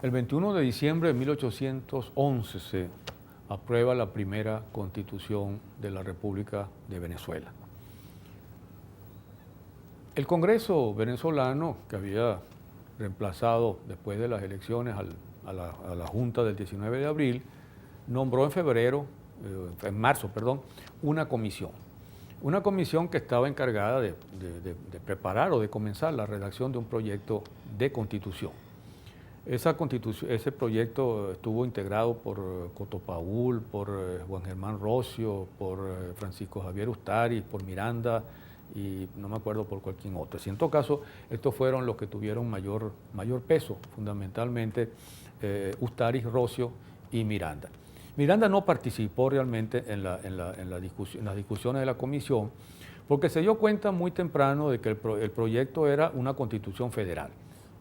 El 21 de diciembre de 1811 se aprueba la primera constitución de la República de Venezuela. El Congreso venezolano, que había reemplazado después de las elecciones a la Junta del 19 de abril, nombró en marzo, una comisión. Una comisión que estaba encargada de preparar o de comenzar la redacción de un proyecto de constitución. Ese proyecto estuvo integrado por Cotopaúl, por Juan Germán Rocio, por Francisco Javier Ustari, por Miranda y no me acuerdo por cualquier otro. En todo caso, estos fueron los que tuvieron mayor peso, fundamentalmente Ustari, Rocio y Miranda. Miranda no participó realmente en las discusiones de la comisión porque se dio cuenta muy temprano de que el proyecto era una constitución federal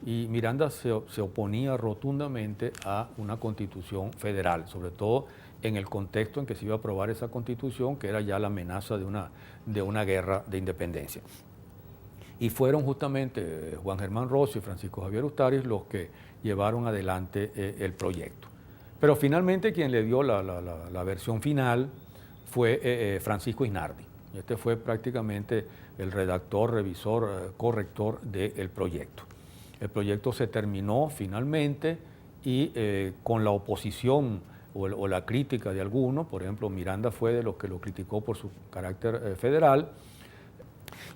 y Miranda se oponía rotundamente a una constitución federal, sobre todo en el contexto en que se iba a aprobar esa constitución, que era ya la amenaza de una guerra de independencia. Y fueron justamente Juan Germán Rocio y Francisco Javier Ustari los que llevaron adelante el proyecto. Pero finalmente quien le dio la versión final fue Francisco Isnardi. Este fue prácticamente el redactor, revisor, corrector del proyecto. El proyecto se terminó finalmente y con la oposición o la crítica de algunos, por ejemplo, Miranda fue de los que lo criticó por su carácter federal,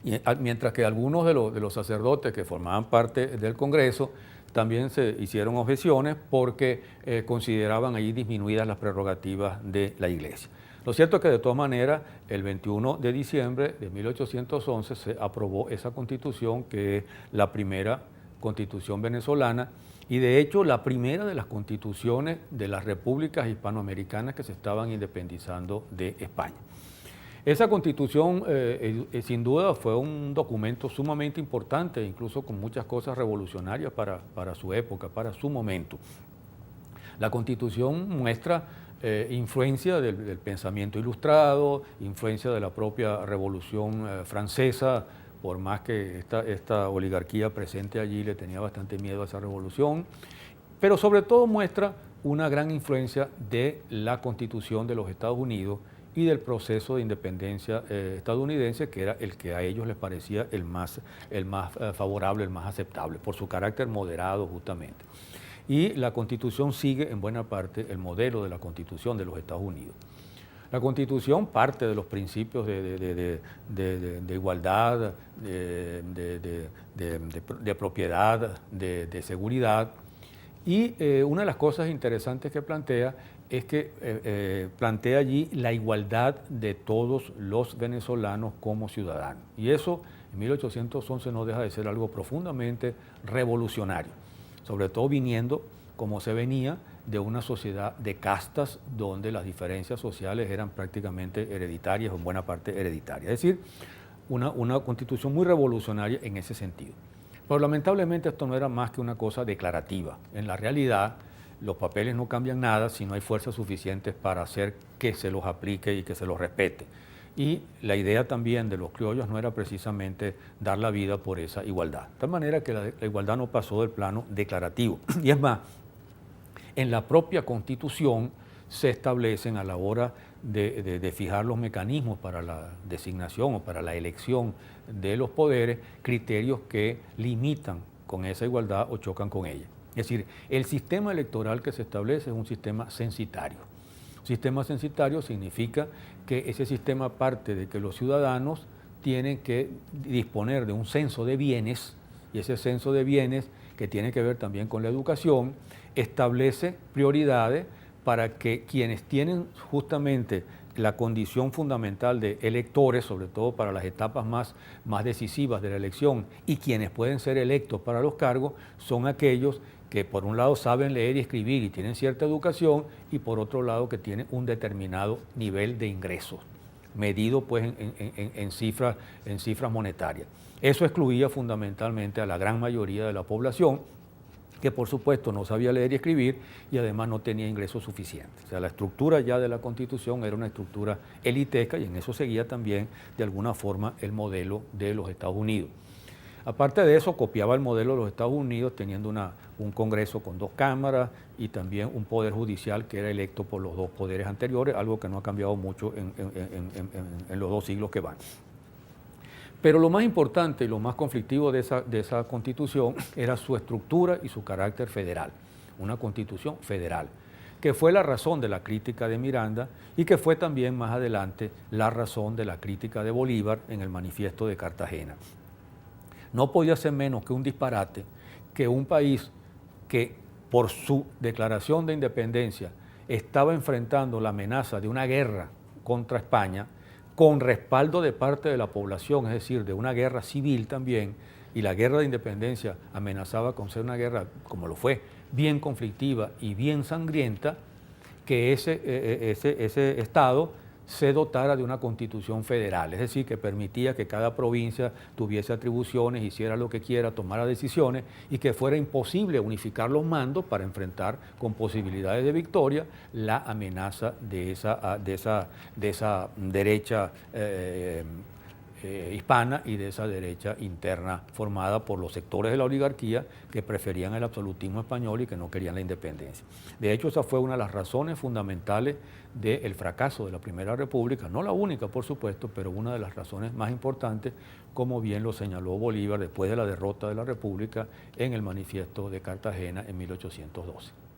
y, mientras que algunos de los sacerdotes que formaban parte del Congreso también se hicieron objeciones porque consideraban allí disminuidas las prerrogativas de la Iglesia. Lo cierto es que de todas maneras, el 21 de diciembre de 1811 se aprobó esa constitución, que es la primera constitución venezolana y de hecho la primera de las constituciones de las repúblicas hispanoamericanas que se estaban independizando de España. Esa constitución sin duda fue un documento sumamente importante, incluso con muchas cosas revolucionarias para su época, para su momento. La constitución muestra influencia del pensamiento ilustrado, influencia de la propia Revolución Francesa, por más que esta oligarquía presente allí le tenía bastante miedo a esa revolución, pero sobre todo muestra una gran influencia de la Constitución de los Estados Unidos y del proceso de independencia estadounidense, que era el que a ellos les parecía el más favorable, el más aceptable, por su carácter moderado justamente. Y la Constitución sigue en buena parte el modelo de la Constitución de los Estados Unidos. La Constitución parte de los principios de igualdad, de propiedad, de seguridad, y una de las cosas interesantes que plantea es que plantea allí la igualdad de todos los venezolanos como ciudadanos. Y eso en 1811 no deja de ser algo profundamente revolucionario, sobre todo viniendo, como se venía, de una sociedad de castas donde las diferencias sociales eran prácticamente hereditarias o en buena parte hereditarias. Es decir, una constitución muy revolucionaria en ese sentido. Pero lamentablemente esto no era más que una cosa declarativa. En la realidad, los papeles no cambian nada si no hay fuerzas suficientes para hacer que se los aplique y que se los respete. Y la idea también de los criollos no era precisamente dar la vida por esa igualdad. De tal manera que la igualdad no pasó del plano declarativo. Y es más, en la propia Constitución se establecen a la hora de fijar los mecanismos para la designación o para la elección de los poderes, criterios que limitan con esa igualdad o chocan con ella. Es decir, el sistema electoral que se establece es un sistema censitario. Un sistema censitario significa que ese sistema parte de que los ciudadanos tienen que disponer de un censo de bienes, y ese censo de bienes, que tiene que ver también con la educación, establece prioridades para que quienes tienen justamente la condición fundamental de electores, sobre todo para las etapas más decisivas de la elección, y quienes pueden ser electos para los cargos, son aquellos que por un lado saben leer y escribir y tienen cierta educación, y por otro lado que tienen un determinado nivel de ingresos, medido pues en cifras monetarias. Eso excluía fundamentalmente a la gran mayoría de la población, que por supuesto no sabía leer y escribir y además no tenía ingresos suficientes. O sea, la estructura ya de la Constitución era una estructura elitesca y en eso seguía también de alguna forma el modelo de los Estados Unidos. Aparte de eso, copiaba el modelo de los Estados Unidos, teniendo un Congreso con 2 cámaras y también un poder judicial que era electo por los 2 poderes anteriores, algo que no ha cambiado mucho en los 2 siglos que van. Pero lo más importante y lo más conflictivo de esa constitución era su estructura y su carácter federal, una constitución federal, que fue la razón de la crítica de Miranda y que fue también más adelante la razón de la crítica de Bolívar en el Manifiesto de Cartagena. No podía ser menos que un disparate que un país que por su declaración de independencia estaba enfrentando la amenaza de una guerra contra España, con respaldo de parte de la población, es decir, de una guerra civil también, y la guerra de independencia amenazaba con ser una guerra, como lo fue, bien conflictiva y bien sangrienta, que ese Estado se dotara de una constitución federal, es decir, que permitía que cada provincia tuviese atribuciones, hiciera lo que quiera, tomara decisiones y que fuera imposible unificar los mandos para enfrentar con posibilidades de victoria la amenaza de esa derecha hispana y de esa derecha interna formada por los sectores de la oligarquía que preferían el absolutismo español y que no querían la independencia. De hecho, esa fue una de las razones fundamentales del fracaso de la Primera República, no la única, por supuesto, pero una de las razones más importantes, como bien lo señaló Bolívar después de la derrota de la República en el Manifiesto de Cartagena en 1812.